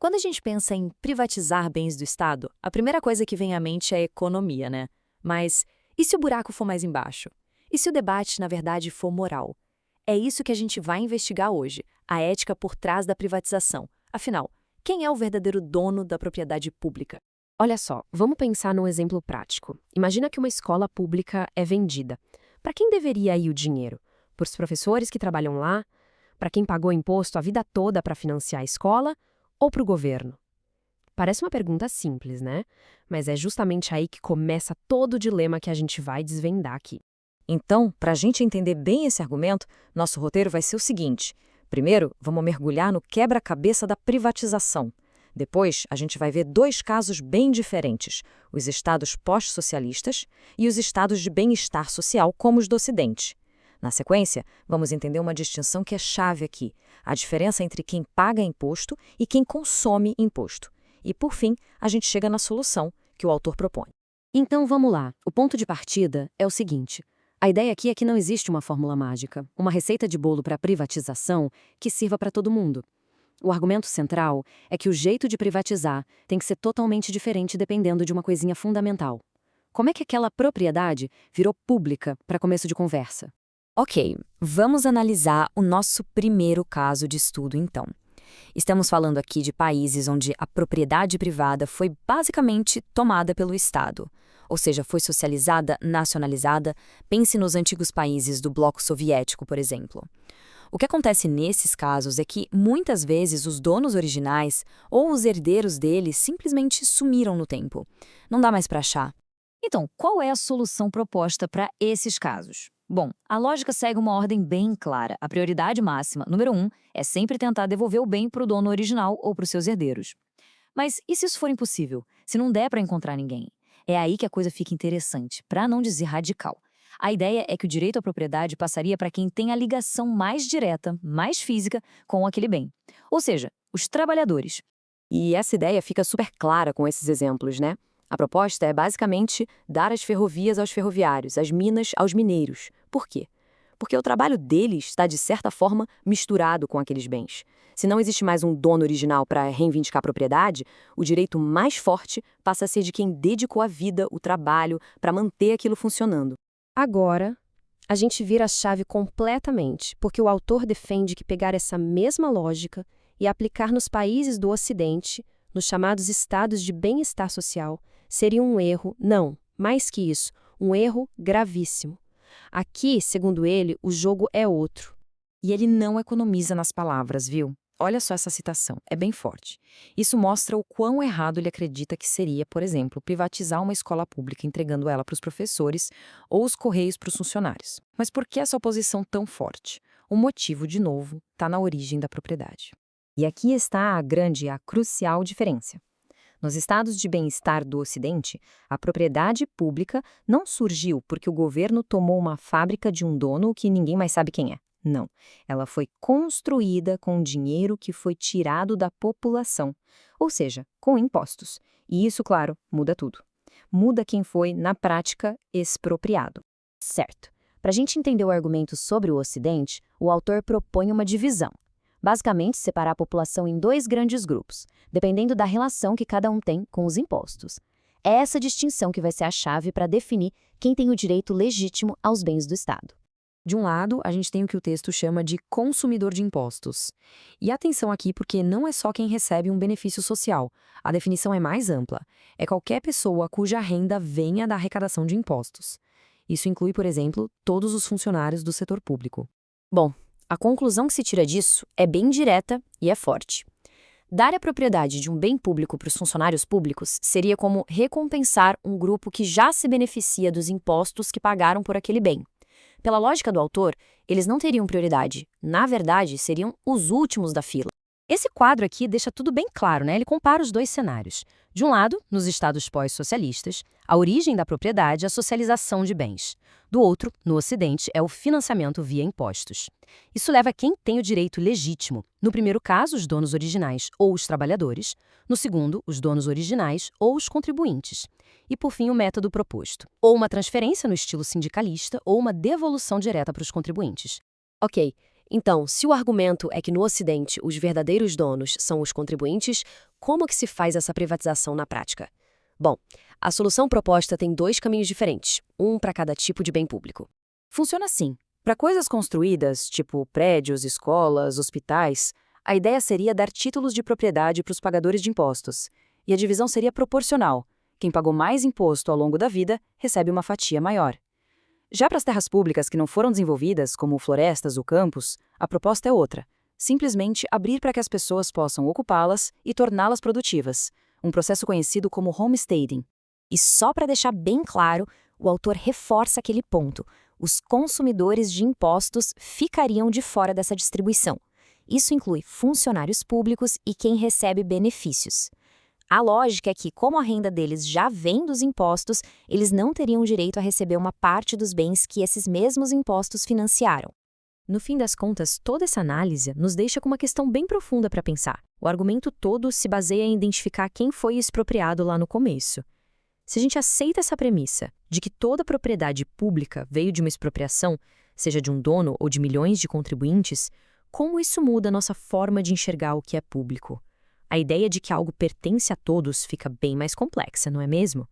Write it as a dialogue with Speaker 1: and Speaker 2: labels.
Speaker 1: Quando a gente pensa em privatizar bens do Estado, a primeira coisa que vem à mente é a economia, né? Mas e se o buraco for mais embaixo? E se o debate, na verdade, for moral? É isso que a gente vai investigar hoje, a ética por trás da privatização. Afinal, quem é o verdadeiro dono da propriedade pública?
Speaker 2: Olha só, vamos pensar num exemplo prático. Imagina que uma escola pública é vendida. Para quem deveria ir o dinheiro? Para os professores que trabalham lá? Para quem pagou imposto a vida toda para financiar a escola? Ou para o governo? Parece uma pergunta simples, né? Mas é justamente aí que começa todo o dilema que a gente vai desvendar aqui.
Speaker 3: Então, para a gente entender bem esse argumento, nosso roteiro vai ser o seguinte. Primeiro, vamos mergulhar no quebra-cabeça da privatização. Depois, a gente vai ver dois casos bem diferentes, os estados pós-socialistas e os estados de bem-estar social, como os do Ocidente. Na sequência, vamos entender uma distinção que é chave aqui, a diferença entre quem paga imposto e quem consome imposto. E, por fim, a gente chega na solução que o autor propõe.
Speaker 2: Então vamos lá. O ponto de partida é o seguinte. A ideia aqui é que não existe uma fórmula mágica, uma receita de bolo para privatização que sirva para todo mundo. O argumento central é que o jeito de privatizar tem que ser totalmente diferente dependendo de uma coisinha fundamental. Como é que aquela propriedade virou pública para começo de conversa?
Speaker 3: Ok, vamos analisar o nosso primeiro caso de estudo, então. Estamos falando aqui de países onde a propriedade privada foi basicamente tomada pelo Estado. Ou seja, foi socializada, nacionalizada. Pense nos antigos países do bloco soviético, por exemplo. O que acontece nesses casos é que, muitas vezes, os donos originais ou os herdeiros deles simplesmente sumiram no tempo. Não dá mais para achar.
Speaker 4: Então, qual é a solução proposta para esses casos? Bom, a lógica segue uma ordem bem clara. A prioridade máxima, número 1, é sempre tentar devolver o bem para o dono original ou para os seus herdeiros. Mas e se isso for impossível? Se não der para encontrar ninguém? É aí que a coisa fica interessante, para não dizer radical. A ideia é que o direito à propriedade passaria para quem tem a ligação mais direta, mais física, com aquele bem. Ou seja, os trabalhadores.
Speaker 2: E essa ideia fica super clara com esses exemplos, né? A proposta é basicamente dar as ferrovias aos ferroviários, as minas aos mineiros. Por quê? Porque o trabalho deles está, de certa forma, misturado com aqueles bens. Se não existe mais um dono original para reivindicar a propriedade, o direito mais forte passa a ser de quem dedicou a vida, o trabalho, para manter aquilo funcionando. Agora, a gente vira a chave completamente, porque o autor defende que pegar essa mesma lógica e aplicar nos países do Ocidente, nos chamados estados de bem-estar social, seria um erro, não, mais que isso, um erro gravíssimo. Aqui, segundo ele, o jogo é outro.
Speaker 3: E ele não economiza nas palavras, viu? Olha só essa citação, é bem forte. Isso mostra o quão errado ele acredita que seria, por exemplo, privatizar uma escola pública entregando ela para os professores ou os correios para os funcionários. Mas por que essa oposição tão forte? O motivo, de novo, está na origem da propriedade. E aqui está a grande e a crucial diferença. Nos estados de bem-estar do Ocidente, a propriedade pública não surgiu porque o governo tomou uma fábrica de um dono que ninguém mais sabe quem é. Não. Ela foi construída com dinheiro que foi tirado da população, ou seja, com impostos. E isso, claro, muda tudo. Muda quem foi, na prática, expropriado.
Speaker 2: Certo. Para a gente entender o argumento sobre o Ocidente, o autor propõe uma divisão. Basicamente, separar a população em dois grandes grupos, dependendo da relação que cada um tem com os impostos. É essa distinção que vai ser a chave para definir quem tem o direito legítimo aos bens do Estado.
Speaker 3: De um lado, a gente tem o que o texto chama de consumidor de impostos. E atenção aqui porque não é só quem recebe um benefício social. A definição é mais ampla. É qualquer pessoa cuja renda venha da arrecadação de impostos. Isso inclui, por exemplo, todos os funcionários do setor público.
Speaker 2: Bom, a conclusão que se tira disso é bem direta e é forte. Dar a propriedade de um bem público para os funcionários públicos seria como recompensar um grupo que já se beneficia dos impostos que pagaram por aquele bem. Pela lógica do autor, eles não teriam prioridade. Na verdade, seriam os últimos da fila. Esse quadro aqui deixa tudo bem claro, né? Ele compara os dois cenários. De um lado, nos estados pós-socialistas, a origem da propriedade é a socialização de bens. Do outro, no Ocidente, é o financiamento via impostos. Isso leva quem tem o direito legítimo. No primeiro caso, os donos originais ou os trabalhadores. No segundo, os donos originais ou os contribuintes. E, por fim, o método proposto. Ou uma transferência no estilo sindicalista ou uma devolução direta para os contribuintes. Ok, Então, se o argumento é que no Ocidente os verdadeiros donos são os contribuintes, como que se faz essa privatização na prática? Bom, a solução proposta tem 2 caminhos diferentes, um para cada tipo de bem público.
Speaker 3: Funciona assim. Para coisas construídas, tipo prédios, escolas, hospitais, a ideia seria dar títulos de propriedade para os pagadores de impostos. E a divisão seria proporcional. Quem pagou mais imposto ao longo da vida recebe uma fatia maior. Já para as terras públicas que não foram desenvolvidas, como florestas ou campos, a proposta é outra. Simplesmente abrir para que as pessoas possam ocupá-las e torná-las produtivas. Um processo conhecido como homesteading.
Speaker 2: E só para deixar bem claro, o autor reforça aquele ponto. Os consumidores de impostos ficariam de fora dessa distribuição. Isso inclui funcionários públicos e quem recebe benefícios. A lógica é que, como a renda deles já vem dos impostos, eles não teriam direito a receber uma parte dos bens que esses mesmos impostos financiaram. No fim das contas, toda essa análise nos deixa com uma questão bem profunda para pensar. O argumento todo se baseia em identificar quem foi expropriado lá no começo. Se a gente aceita essa premissa de que toda propriedade pública veio de uma expropriação, seja de um dono ou de milhões de contribuintes, como isso muda a nossa forma de enxergar o que é público? A ideia de que algo pertence a todos fica bem mais complexa, não é mesmo?